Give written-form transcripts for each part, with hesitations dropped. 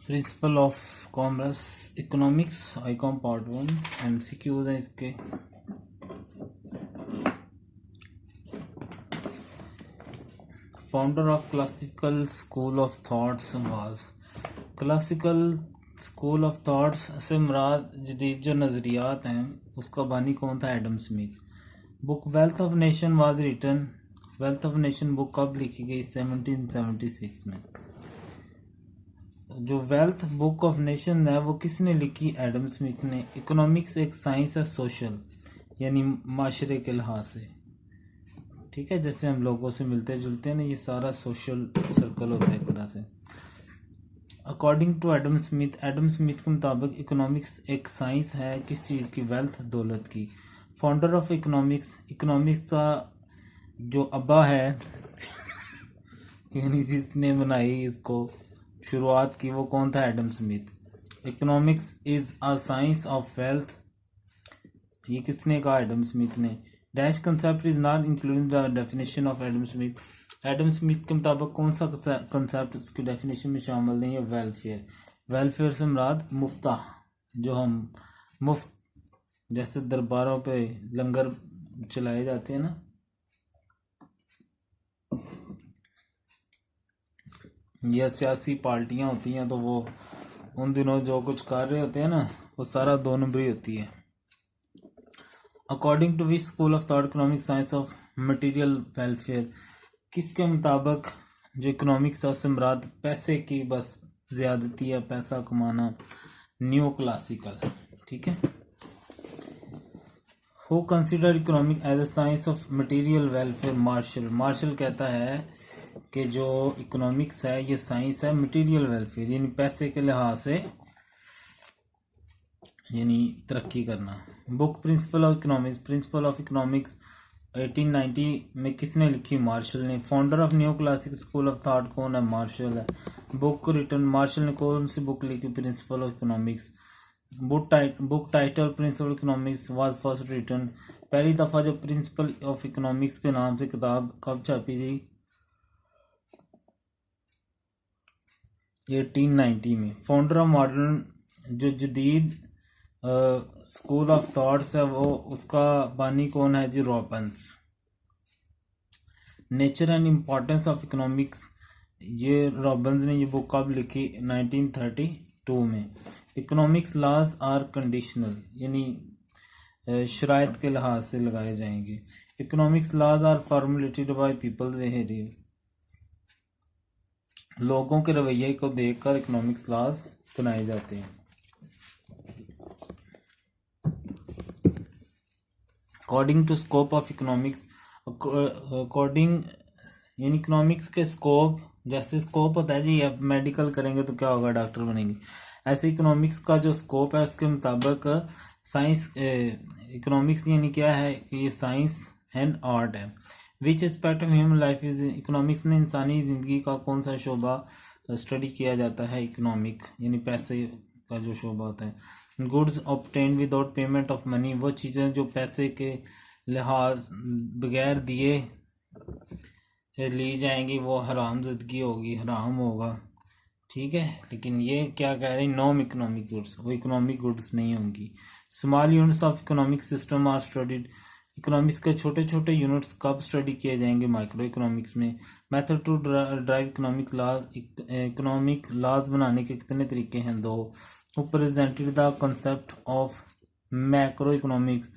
Principle of commerce economics Icom part 1 MCQs हैं इसके। Founder of classical school of thoughts was. Classical school of thoughts से मुराद जदीद जो नज़रियात हैं उसका बानी कौन था? Adam Smith. Book Wealth of Nation was written. Wealth of Nation book कब लिखी गई? 1776 में। जो वेल्थ बुक ऑफ नेशन है वो किसने लिखी? एडम स्मिथ ने। इकोनॉमिक्स एक साइंस है सोशल यानी माशरे के लिहाज से, ठीक है। जैसे हम लोगों से मिलते जुलते हैं ना, ये सारा सोशल सर्कल होता है एक तरह से। अकॉर्डिंग टू एडम स्मिथ के मुताबिक इकोनॉमिक्स एक साइंस है किस चीज़ की? वेल्थ, दौलत की। फाउंडर ऑफ इकोनॉमिक्स का जो अब्बा है यानी जिसने बनाई इसको शुरुआत की, वो कौन था? Adam Smith. Economics is a science of wealth, ये किसने कहा? एडम स्मिथ ने। Dash concept is not including the definition of Adam Smith. Adam Smith के मुताबिक कौन सा कंसेप्ट उसकी डेफिनेशन में शामिल नहीं है? वेलफेयर। वेलफेयर से मुराद मुफ्ता, जो हम मुफ्त जैसे दरबारों पे लंगर चलाए जाते हैं ना, या सियासी पार्टियां होती हैं तो वो उन दिनों जो कुछ कर रहे होते हैं ना, वो सारा दो नंबरी होती है। According to which school of thought economic science of material welfare. किसके मुताबिक जो इकोनॉमिक्स है उससे मुराद पैसे की बस ज्यादती है, पैसा कमाना। न्यू क्लासिकल, ठीक है। Who consider economic as a science of material welfare? Marshall कहता है कि जो इकोनॉमिक्स है ये साइंस है मटेरियल वेलफेयर यानी पैसे के लिहाज से यानी तरक्की करना। बुक प्रिंसिपल ऑफ इकोनॉमिक्स 1890 में किसने लिखी? मार्शल ने। Founder of new classic school of thought कौन है? मार्शल है। बुक रिटर्न मार्शल ने कौन सी बुक लिखी? Principle of economics. Book title principle economics was first written. पहली दफा जो प्रिंसिपल ऑफ इकोनॉमिक्स के नाम से किताब कब छापी गई? 1890 में। फाउंडर ऑफ मॉडर्न जो जदीद स्कूल ऑफ थॉट्स है वो उसका बानी कौन है? जी Robbins. Nature and importance of economics, ये रॉबिन्स ने ये बुक कब लिखी? 1932 में। इकोनॉमिक्स लॉज आर कंडीशनल यानी शराइत के लिहाज से लगाए जाएंगे। Economics laws are formulated by people behaviour, लोगों के रवैये को देखकर इकोनॉमिक्स लॉज बनाए जाते हैं। According to scope of economics, according यानी इकोनॉमिक्स के स्कोप, जैसे स्कोप होता है जी अब मेडिकल करेंगे तो क्या होगा? डॉक्टर बनेंगे। ऐसे इकोनॉमिक्स का जो स्कोप है उसके मुताबिक साइंस इकोनॉमिक्स यानी क्या है कि ये साइंस एंड आर्ट है। Which aspect of human life is economics में इंसानी ज़िंदगी का कौन सा शोबा स्टडी किया जाता है? इकोनॉमिक यानी पैसे का जो शोबा होता है। Goods obtained without payment of money, वो चीज़ें जो पैसे के लिहाज बगैर दिए ली जाएंगी वो हराम ज़िंदगी होगी, हराम होगा, ठीक है। लेकिन ये क्या कह रहे हैं? नॉन इकोनॉमिक गुड्स, वो इकोनॉमिक गुड्स नहीं होंगी। Small units of economic system are studied, economics के छोटे छोटे यूनिट्स कब स्टडी किए जाएंगे? माइक्रो इकोनॉमिक्स में। Method to drive economic laws बनाने के कितने तरीके हैं? 2। Who presented the concept of macro economics?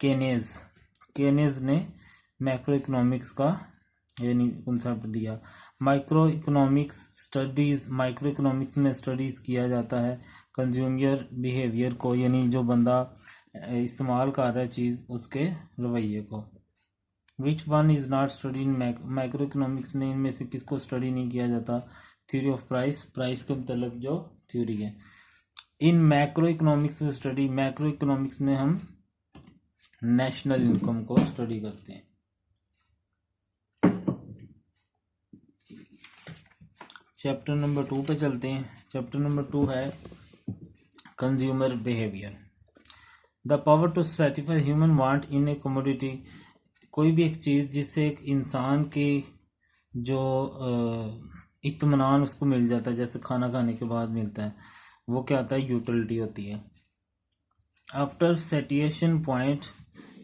Keynes ने मैक्रो इकोनॉमिक्स का यानी कंसेप्ट दिया। माइक्रो इकोनॉमिक्स में स्टडीज किया जाता है कंज्यूमर बिहेवियर को, यानी जो बंदा इस्तेमाल कर रहा है चीज़ उसके रवैये को। Which one is not study in micro economics में इनमें से किसको स्टडी नहीं किया जाता? थ्योरी ऑफ प्राइस के मतलब जो थ्योरी है। इन macro economics study, macro economics में हम नेशनल इनकम को स्टडी करते हैं। चैप्टर नंबर 2 पे चलते हैं। चैप्टर नंबर 2 है consumer behaviour. The power to satisfy human want in a commodity, कोई भी एक चीज़ जिससे एक इंसान की जो इत्मीनान उसको मिल जाता है, जैसे खाना खाने के बाद मिलता है, वो क्या आता है, यूटिलिटी होती है। आफ्टर सेटिएशन पॉइंट,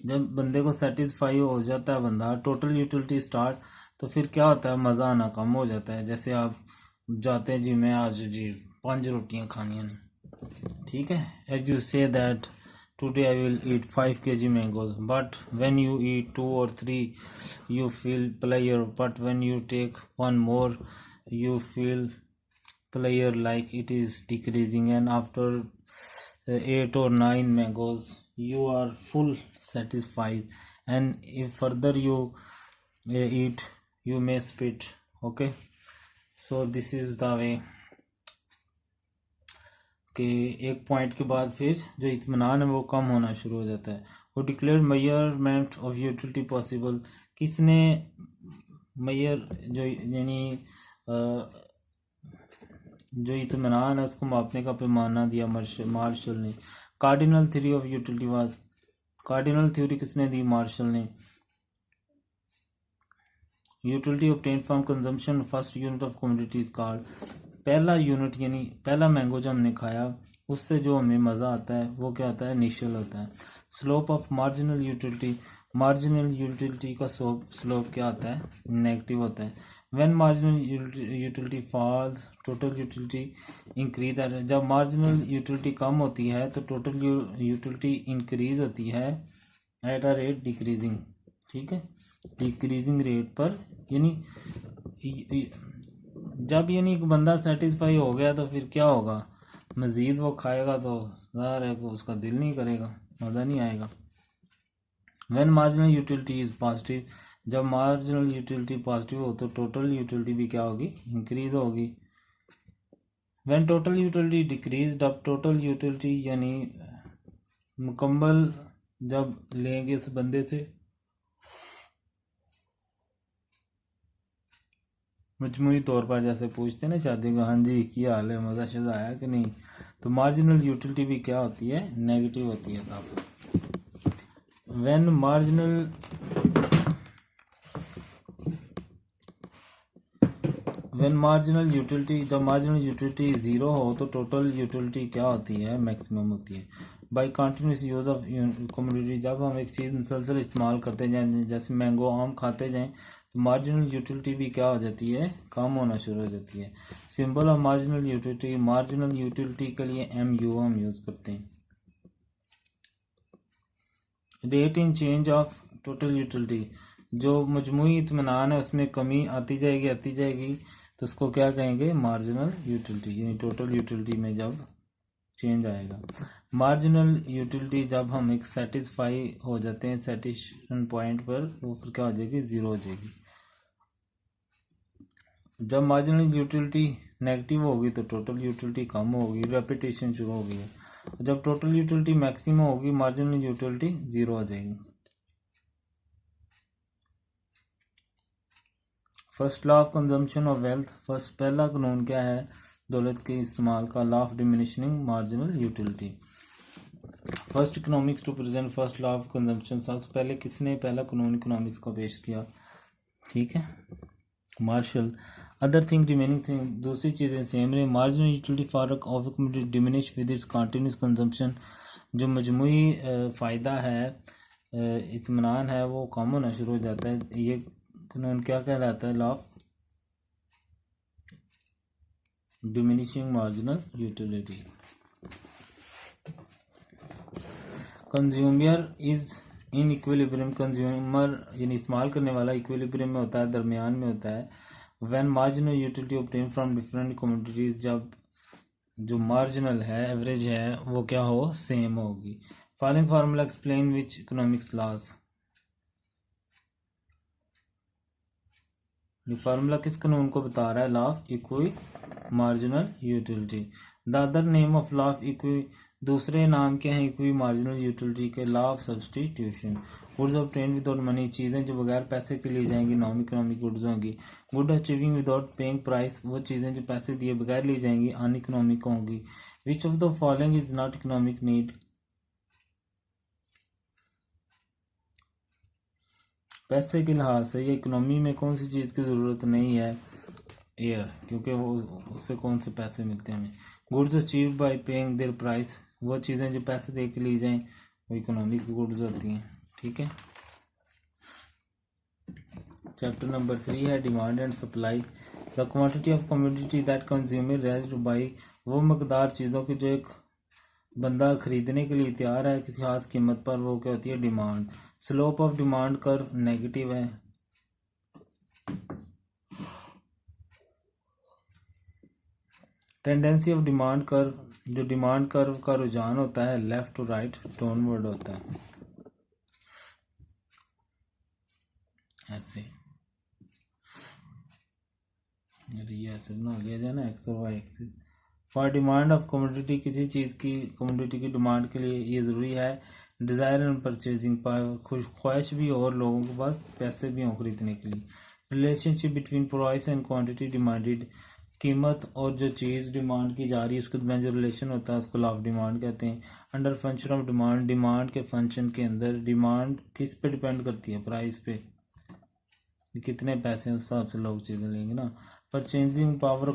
जब बंदे को सेटिस्फाई हो जाता है बंदा, टोटल यूटिलिटी स्टार्ट, तो फिर क्या होता है, मज़ा आना कम हो जाता है। जैसे आप जाते हैं जी, मैं आज जी 5 रोटियां खानी हैं, ठीक है, as you say that today I will eat 5 kg mangoes, but when you eat 2 or 3 you feel pleasure, but when you take one more you feel pleasure like it is decreasing, and after 8 or 9 mangoes you are full satisfied, and if further you eat you may spit. Okay, so this is the way कि एक point के बाद फिर जो इत्मीनान है वो कम होना शुरू हो जाता है। वो declare measurement of utility possible, किसने मेजर जो यानी जो इत्मीनान है उसको मापने का पैमाना दिया मार्शल ने। Cardinal theory of utility was, cardinal theory किसने दी, मार्शल ने। Utility obtain from consumption, first unit of commodity is called, पहला यूनिट यानी पहला मैंगो जो हमने खाया उससे जो हमें मज़ा आता है वो क्या होता है, इनिशियल होता है। Slope of marginal utility, marginal utility का स्लोप क्या होता है, नेगेटिव होता है। When marginal utility falls total utility increase, जब मार्जिनल यूटिलिटी कम होती है तो टोटल यूटिलिटी इंक्रीज होती है एट अ रेट डिक्रीजिंग, ठीक है, डिक्रीजिंग रेट पर, यानी जब यानी एक बंदा सेटिस्फाई हो गया तो फिर क्या होगा, मज़ीद वो खाएगा तो ज़ाहिर है कि उसका दिल नहीं करेगा, मज़ा नहीं आएगा। When marginal utility is positive, जब मार्जिनल यूटिलिटी पॉजिटिव हो तो टोटल यूटिलिटी भी क्या होगी, इंक्रीज होगी। व्हेन टोटल यूटिलिटी डिक्रीज, अब टोटल यूटिलिटी यानी मुकम्मल जब लेंगे इस बंदे से मजमूई तौर पर, जैसे पूछते हैं ना शादी का, हाँ जी क्या हाल है, मज़ा शज़ा आया कि नहीं, तो मार्जिनल यूटिलिटी भी क्या होती है, नेगेटिव होती है। तब व्हेन मार्जिनल यूटिलिटी, जब मार्जिनल यूटिलिटी ज़ीरो हो तो टोटल यूटिलिटी क्या होती है, मैक्सिमम होती है। By continuous use of commodity, जब हम एक चीज़ मुसलसल इस्तेमाल करते जाएं, जैसे मैंगो आम खाते जाएं, तो मार्जिनल यूटिलिटी भी क्या हो जाती है, कम होना शुरू हो जाती है। Symbol of marginal utility, marginal utility के लिए MU हम यूज़ करते हैं। Rate in change of total utility, जो मजमूई इत्मीनान है उसमें कमी आती जाएगी तो उसको क्या कहेंगे, मार्जिनल यूटिलिटी, यानी टोटल यूटिलिटी में जब चेंज आएगा। मार्जिनल यूटिलिटी जब हम एक सेटिस्फाई हो जाते हैं सेटिस्फेक्शन पॉइंट पर, वो फिर क्या हो जाएगी, ज़ीरो हो जाएगी। जब मार्जिनल यूटिलिटी नेगेटिव होगी तो टोटल यूटिलिटी कम होगी, रेपिटेशन शुरू होगी। जब टोटल यूटिलिटी मैक्सिमम होगी मार्जिनल यूटिलिटी ज़ीरो हो जाएगी। First law of consumption of wealth, first पहला कानून क्या है, दौलत के इस्तेमाल का, law of diminishing marginal utility. First economics to present first law of consumption, सबसे पहले किसने पहला कानून इकोनॉमिक्स का पेश किया, ठीक है, Marshall. Other thing remaining thing, दूसरी चीज़ें सेम रहे। Marginal utility for of community diminish with its continuous consumption, जो मजमूई फ़ायदा है, इत्मीनान है, वो कम होना शुरू हो जाता है। ये कानून क्या कहलाता है, law of diminishing marginal utility. Consumer is in equilibrium, consumer यानी इस्तेमाल करने वाला इक्विलिब्रियम में होता है, दरमियान में होता है। When marginal utility obtain from different commodities, जब जो मार्जिनल है, एवरेज है, वो क्या हो, सेम होगी। Following formula explain which economics loss, ये फार्मूला किस कानून को बता रहा है, law of equi marginal utility. The other name of law of equi, दूसरे नाम क्या हैं इक्वी मार्जिनल यूटिलिटी के, law of substitution. Goods obtain without money, चीज़ें जो बगैर पैसे के लिए जाएंगी नॉन इकोनॉमिक गुड्स होंगी। Good achieving without paying price, वो चीज़ें जो पैसे दिए बगैर ली जाएंगी अन इकोनॉमिक होंगी। Which of the following is not economic need, पैसे के लिहाज से या इकोनॉमी में कौन सी चीज़ की ज़रूरत नहीं है, एयर, क्योंकि वो उससे कौन से पैसे मिलते हैं हमें। Goods achieve by paying there price, वो चीज़ें जो पैसे दे के ली जाएं वो इकोनॉमिक्स गुड्स होती हैं। ठीक है। चैप्टर नंबर 3 है demand and supply. The quantity of commodity that consumer ready two by, वो मकदार चीज़ों की जो एक बंदा खरीदने के लिए तैयार है किसी खास कीमत पर, वो क्या होती है, demand. Slope of demand curve negative है। टेंडेंसी ऑफ डिमांड कर्व, जो डिमांड कर्व का रुझान होता है लेफ्ट टू राइट डाउनवर्ड होता है, ऐसे। ये ऐसे बना लिया जाए ना, एक्स और y axis. For demand of commodity, किसी चीज़ की कमोडिटी की डिमांड के लिए ये ज़रूरी है डिज़ायर एंड परचेजिंग पावर, ख्वाहिश भी और लोगों के पास पैसे भी हों खरीदने के लिए। Relationship between price and quantity demanded, कीमत और जो चीज़ डिमांड की जा रही है उसके दरमियान जो रिलेशन होता है उसको लॉ ऑफ डिमांड कहते हैं। Under function of demand, demand के फंक्शन के अंदर डिमांड किस पे डिपेंड करती है, प्राइस पे, कितने पैसे उस हिसाब से लोग चीज़ें लेंगे ना। Purchasing power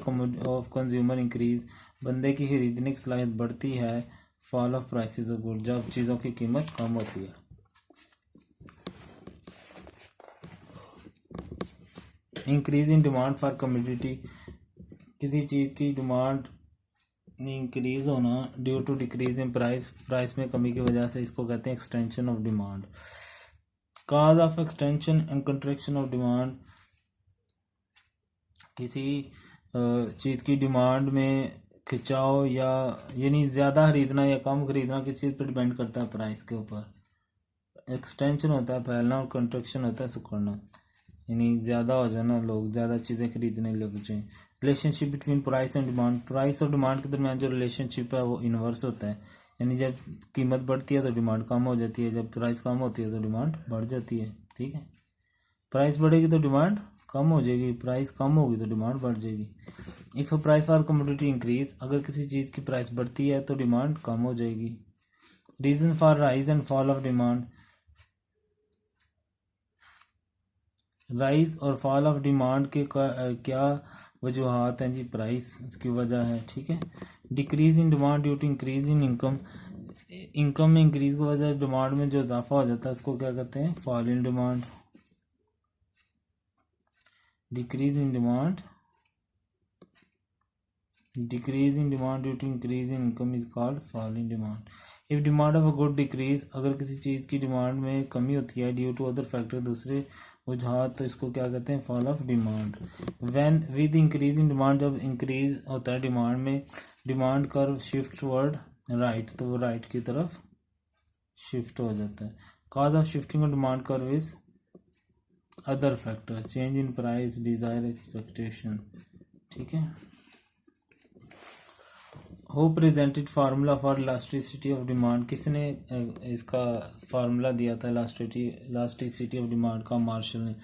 of consumer increase, बंदे की खरीदने की सलाहियत बढ़ती है। Fall of prices of good, जब चीज़ों की कीमत कम होती है। Increase in demand for commodity, किसी चीज़ की डिमांड इंक्रीज होना due to decrease in price, price में कमी की वजह से, इसको कहते हैं extension of demand. Cause of extension and contraction of demand, किसी चीज़ की डिमांड में खिंचाव या यानी ज़्यादा खरीदना या कम खरीदना किस चीज़ पर डिपेंड करता है, प्राइस के ऊपर। एक्सटेंशन होता है फैलना और कंट्रैक्शन होता है सिकुड़ना, यानी ज़्यादा हो जाना, लोग ज़्यादा चीज़ें खरीदने लग जाएं। Relationship between price and demand, price और डिमांड के दरमियान जो रिलेशनशिप है वो इन्वर्स होता है, यानी जब कीमत बढ़ती है तो डिमांड कम हो जाती है, जब प्राइस कम होती है तो डिमांड बढ़ जाती है। ठीक है। प्राइस बढ़ेगी तो डिमांड कम हो जाएगी, प्राइस कम होगी तो डिमांड बढ़ जाएगी। If price for commodity increase, अगर किसी चीज़ की प्राइस बढ़ती है तो डिमांड कम हो जाएगी। Reason for rise and fall of demand, rise और फॉल ऑफ डिमांड के क्या वजूहत हैं जी, प्राइस इसकी वजह है। ठीक है। Decrease in demand due to increase in income, income में इंक्रीज की वजह डिमांड में जो इजाफा हो जाता है उसको क्या कहते हैं, fall in demand. Decrease in demand, decrease in demand due to increase in income is called fall in demand. if demand of a good decrease, अगर किसी चीज़ की डिमांड में कमी होती है ड्यू टू अदर फैक्टर, दूसरे वजूहत, तो इसको क्या कहते हैं, fall of demand. When with increase in demand, जब इंक्रीज होता है डिमांड में, demand curve shift ward right, तो वो राइट की तरफ शिफ्ट हो जाता है। Cause of shifting of demand curve is other factor, change in price, desire, expectation. ठीक है। Who presented formula for elasticity of demand, किसने इसका फार्मूला दिया था इलास्टिसिटी ऑफ डिमांड का, मार्शल ने।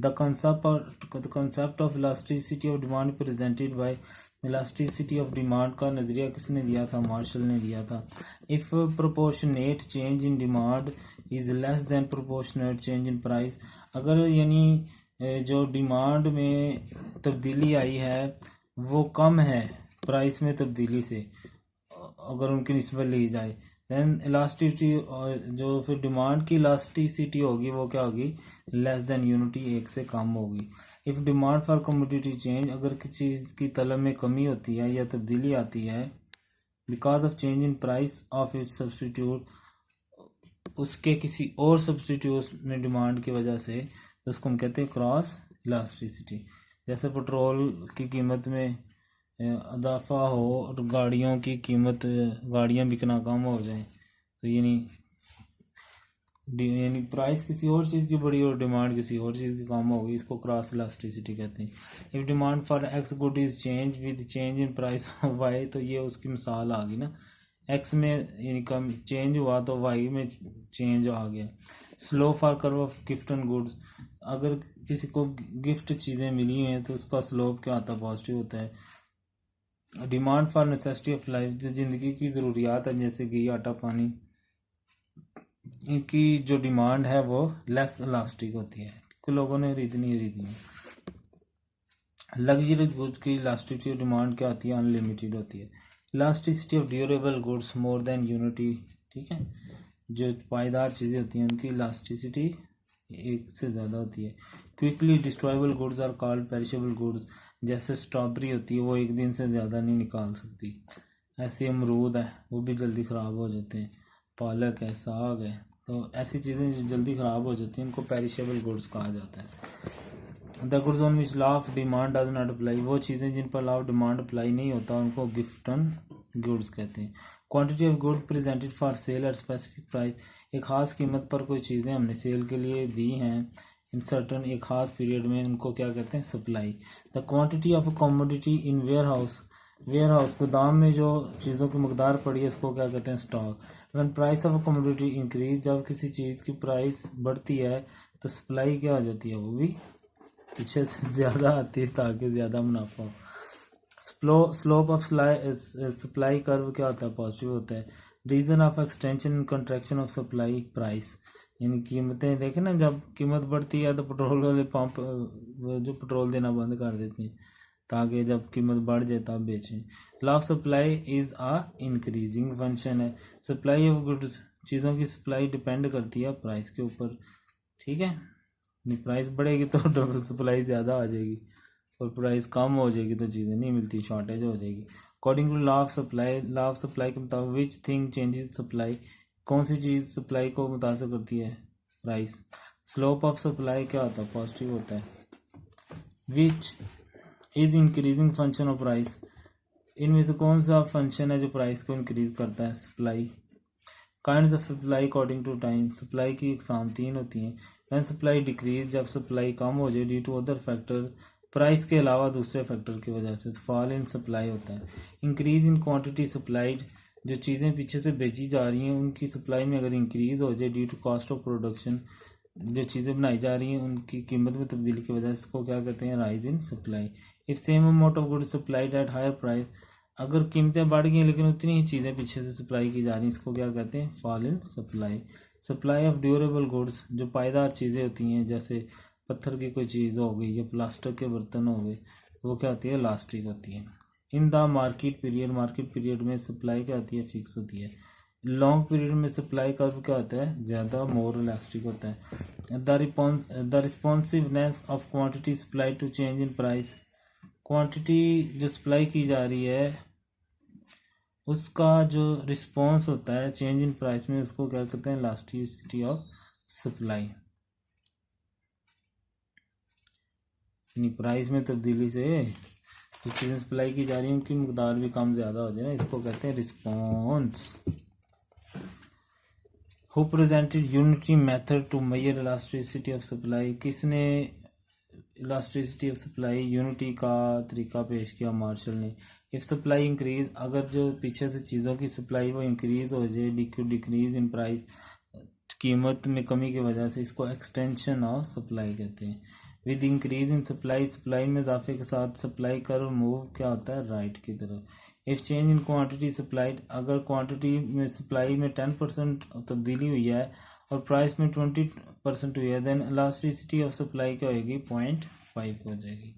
The concept of elasticity of demand presented by, elasticity of demand का नज़रिया किसने दिया था, मार्शल ने दिया था। If proportionate change in demand is less than proportionate change in price, अगर यानी जो डिमांड में तब्दीली आई है वो कम है प्राइस में तब्दीली से, अगर उनकी निस्बत ली जाए, देन इलास्टिसिटी, जो फिर डिमांड की इलास्टिसिटी होगी वो क्या होगी, लेस देन यूनिटी, एक से कम होगी। If demand for commodity change, अगर किसी चीज़ की तलब में कमी होती है या तब्दीली आती है, because of change in price of its substitute, उसके किसी और सब्सटीट्यूट में डिमांड की वजह से, तो उसको हम कहते हैं क्रॉस इलास्टिसिटी। जैसे पेट्रोल की कीमत में इजाफा हो और गाड़ियों की कीमत, गाड़ियां बिकना कम हो जाए, तो यानी प्राइस किसी और चीज़ की बढ़ी और डिमांड किसी और चीज़ की कम होगी, इसको क्रॉस इलास्टिसिटी कहते हैं। If demand for x good is change with change in price of y, तो ये उसकी मिसाल आ गई ना, एक्स में यानी कम चेंज हुआ तो वाई में चेंज आ गया। Slow for curve of gift and goods, अगर किसी को गिफ्ट चीज़ें मिली हैं तो उसका स्लोप क्या आता है, पॉजिटिव होता है। Demand for necessity of life, जो ज़िंदगी की ज़रूरियात है जैसे घी, आटा, पानी, इनकी जो डिमांड है वो लेस इलास्टिक होती है क्योंकि लोगों ने खरीदनी है। लग्जरी गुड्स की इलास्टिसिटी ऑफ डिमांड क्या होती है, अनलिमिटेड होती है। Elasticity of durable goods more than unity, ठीक है, जो पायदार चीज़ें होती हैं उनकी इलास्टिसिटी एक से ज़्यादा होती है। Quickly destroyable goods are called perishable goods, जैसे स्ट्रॉबेरी होती है वो एक दिन से ज़्यादा नहीं निकाल सकती, ऐसे अमरूद है वो भी जल्दी ख़राब हो जाते हैं, पालक है, साग है, तो ऐसी चीज़ें जो जल्दी ख़राब हो जाती हैं उनको पेरिशेबल गुड्स कहा जाता है। The goods on which law of demand does not apply, वो चीज़ें जिन पर लॉ ऑफ डिमांड अप्लाई नहीं होता उनको गिफ्टन गुड्स कहते हैं। Quantity of good presented for sale at specific price, एक ख़ास कीमत पर कोई चीज़ें हमने सेल के लिए दी हैं इन सर्टन एक ख़ास पीरियड में, उनको क्या कहते हैं, supply. The quantity of a commodity in warehouse गोदाम में जो चीज़ों की मकदार पड़ी है उसको क्या कहते हैं, stock. When price of a commodity increase, जब किसी चीज़ की प्राइस बढ़ती है तो सप्लाई क्या हो जाती है, वो भी पीछे से ज़्यादा आती है ताकि ज़्यादा मुनाफा हो। स्लोप ऑफ सप्लाई कर्व क्या होता है, पॉजिटिव होता है। Reason of extension and contraction of supply price, यानी कीमतें देखें ना, जब कीमत बढ़ती है तो पेट्रोल वाले पंप जो पेट्रोल देना बंद कर देते हैं ताकि जब कीमत बढ़ जाए तब बेचें। Law of supply is a increasing function है। सप्लाई ऑफ गुड्स, चीज़ों की सप्लाई डिपेंड करती है प्राइस के ऊपर, ठीक है, प्राइस बढ़ेगी तो सप्लाई ज़्यादा आ जाएगी और प्राइस कम हो जाएगी तो चीज़ें नहीं मिलती, शॉर्टेज हो जाएगी। According to law of supply के मुताबिक विच थिंग चेंजेस सप्लाई, कौन सी चीज़ सप्लाई को मुतासर करती है, प्राइस। स्लोप ऑफ सप्लाई क्या होता है, पॉजिटिव होता है। Which is increasing function of price, इनमें से कौन सा फंक्शन है जो प्राइस को इंक्रीज करता है, supply. Kinds of supply according to time, supply की इकसाम 3 होती हैं। व्हेन सप्लाई डिक्रीज, जब सप्लाई कम हो जाए, due to other factor, price के अलावा दूसरे फैक्टर की वजह से, फॉल इन सप्लाई होता है। इंक्रीज इन क्वांटिटी सप्लाइड, जो चीज़ें पीछे से बेची जा रही हैं उनकी सप्लाई में अगर इंक्रीज हो जाए, due to cost of production, जो चीज़ें बनाई जा रही हैं उनकी कीमत में तब्दीली की वजह से, इसको क्या कहते हैं, rise in supply. If same amount of goods supplied at higher price, अगर कीमतें बढ़ गई लेकिन उतनी ही चीज़ें पीछे से सप्लाई की जा रही हैं, इसको क्या कहते हैं, fall in supply. Supply of durable goods, जो पायदार चीज़ें होती हैं, जैसे पत्थर की कोई चीज़ हो गई या प्लास्टिक के बर्तन हो गए, वो क्या होती है, इलास्टिक होती है। इन द मार्केट पीरियड में सप्लाई क्या होती है, फिक्स होती है। लॉन्ग पीरियड में सप्लाई कर्व क्या होता है, ज़्यादा मोर इलास्टिक होता है। The responsiveness of quantity supply to change in price, quantity जो सप्लाई की जा रही है उसका जो रिस्पॉन्स होता है चेंज इन प्राइस में, उसको क्या कहते हैं, इलास्टिसिटी ऑफ सप्लाई। यानी प्राइस में तब्दीली से जो चीज़ें सप्लाई की जा रही है उनकी मकदार भी कम ज़्यादा हो जाए ना, इसको कहते हैं response. Who presented unity method to measure elasticity of supply, किसने इलास्टिसिटी ऑफ सप्लाई यूनिटी का तरीका पेश किया, मार्शल ने। इफ सप्लाई इंक्रीज, अगर जो पीछे से चीज़ों की सप्लाई वो इंक्रीज हो जाए, डिक्रीज इन प्राइस, कीमत में कमी की वजह से, इसको एक्सटेंशन ऑफ सप्लाई कहते हैं। With increase in supply, supply में इजाफे के साथ सप्लाई कर्व मूव क्या होता है, राइट की तरफ। If change in quantity supplied, अगर क्वांटिटी में सप्लाई में 10% तब्दीली हुई है और प्राइस में 20% हुई है, देन इलास्टिसिटी ऑफ सप्लाई क्या होगी, 0.5 हो जाएगी।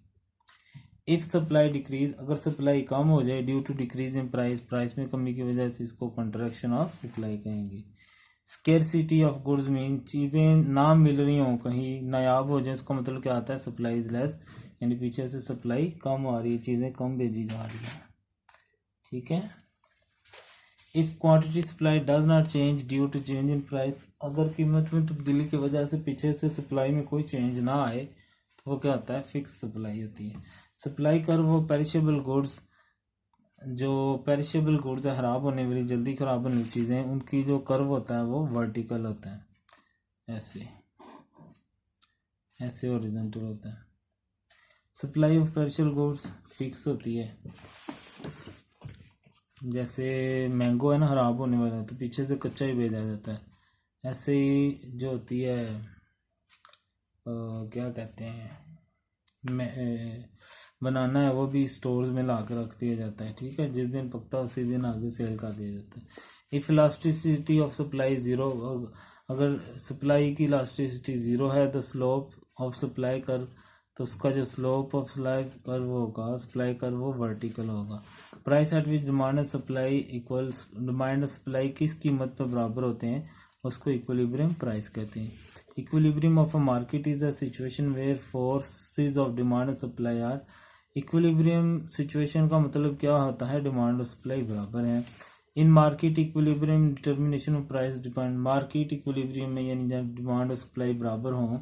इफ सप्लाई डिक्रीज, अगर सप्लाई कम हो जाए due to decrease in price, price में कमी की वजह से, इसको कंट्रैक्शन ऑफ सप्लाई कहेंगे। स्केर्सिटी ऑफ गुड्स मीन, चीज़ें ना मिल रही हों, कहीं नायाब हो जाए, इसका मतलब क्या आता है, सप्लाई इज लेस, यानी पीछे से सप्लाई कम आ रही है, चीज़ें कम भेजी जा रही हैं, ठीक है। If quantity supply does not change due to change in price, अगर कीमत में तब्दीली की वजह से पीछे से सप्लाई में कोई चेंज ना आए तो वो क्या होता है, फिक्स सप्लाई होती है। सप्लाई कर्व, वो पेरिशेबल गुड्स, जो पेरिशेबल गुड्स है, ख़राब होने वाली, जल्दी ख़राब होने वाली चीज़ें, उनकी जो कर्व होता है वो वर्टिकल होता है, ऐसे ऐसे हॉरिजॉन्टल होता है। Supply of perishable goods fix होती है, जैसे मैंगो है ना, ख़राब होने वाला है तो पीछे से कच्चा ही भेजा जाता है। ऐसे ही जो होती है क्या कहते हैं, बनाना है, वो भी स्टोर्स में ला कर रख दिया जाता है, ठीक है, जिस दिन पकता है उसी दिन आगे सेल कर दिया जाता है। If elasticity of supply zero, अगर सप्लाई की इलास्टिसिटी ज़ीरो है, द स्लोप ऑफ सप्लाई कर, तो उसका जो स्लोप ऑफ सप्लाई कर्व होगा, सप्लाई कर्व वो वर्टिकल होगा। Price at which demand and supply equals, demand और सप्लाई किस कीमत पर बराबर होते हैं उसको इक्विलिब्रियम प्राइस कहते हैं। Equilibrium of a market is a situation where forces of demand and supply are, equilibrium situation का मतलब क्या होता है, डिमांड और सप्लाई बराबर हैं। इन market equilibrium determination of price depend, market equilibrium में यानी जब डिमांड और सप्लाई बराबर हों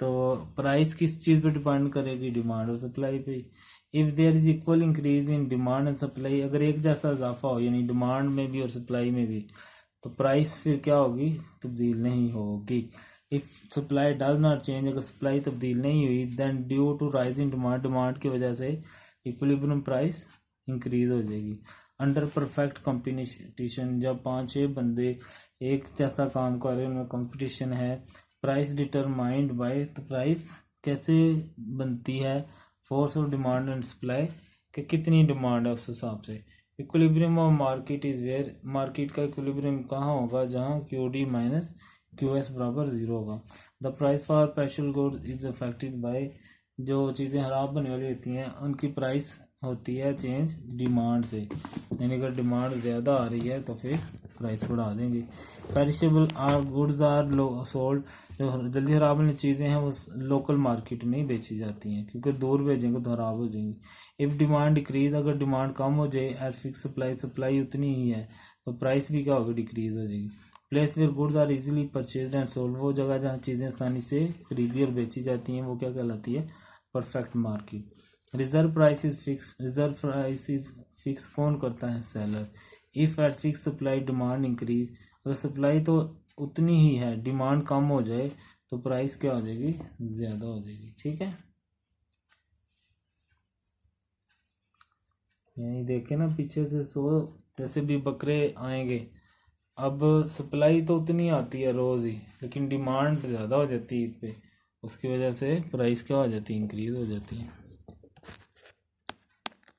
तो प्राइस किस चीज़ पे डिपेंड करेगी, डिमांड और सप्लाई पे। If there is equal increase in demand and supply, अगर एक जैसा इजाफा हो यानी डिमांड में भी और सप्लाई में भी, तो प्राइस फिर क्या होगी, तब्दील नहीं होगी। If supply does not change, अगर सप्लाई तब्दील नहीं हुई, then due to rise in demand, demand की वजह से इक्विलिब्रियम प्राइस इंक्रीज हो जाएगी। अंडर परफेक्ट कंपटीशन, जब 5-6 बंदे एक जैसा काम कर रहे हैं, उनमें कंपटीशन है, प्राइस डिटरमाइंड बाय, तो प्राइस कैसे बनती है, force of demand and supply, कि कितनी डिमांड है उस हिसाब से। Equilibrium of market is where, market का इक्विलिब्रियम कहाँ होगा, जहाँ QD माइनस QS बराबर 0 होगा। The price for special good is affected by, जो चीज़ें खराब बनने वाली होती हैं उनकी प्राइस होती है चेंज डिमांड से, यानी अगर डिमांड ज़्यादा आ रही है तो फिर प्राइस बढ़ा देंगे। Perishable are goods are sold, जो जल्दी ख़राब वाली चीज़ें हैं वो लोकल मार्केट में ही बेची जाती हैं, क्योंकि दूर भेजेंगे तो ख़राब हो जाएंगी। इफ़ डिमांड डिक्रीज, अगर डिमांड कम हो जाए, एट फिक्स सप्लाई, सप्लाई उतनी ही है, तो प्राइस भी क्या होगी, डिक्रीज हो जाएगी। Place where goods are easily purchase and sold, वो जगह जहाँ चीज़ें आसानी से खरीदी और बेची जाती हैं वो क्या कहलाती है, perfect market. Reserve price is fix, reserve price is fix कौन करता है, seller. If at fix supply demand increase, अगर सप्लाई तो उतनी ही है, डिमांड कम हो जाए तो प्राइस क्या हो जाएगी, ज़्यादा हो जाएगी। ठीक है, यानी देखे ना पीछे से 100 जैसे भी बकरे आएंगे, अब सप्लाई तो उतनी आती है रोज़ ही, लेकिन डिमांड ज़्यादा हो जाती है ईद पे, उसकी वजह से प्राइस क्या हो जाती है, इंक्रीज हो जाती है।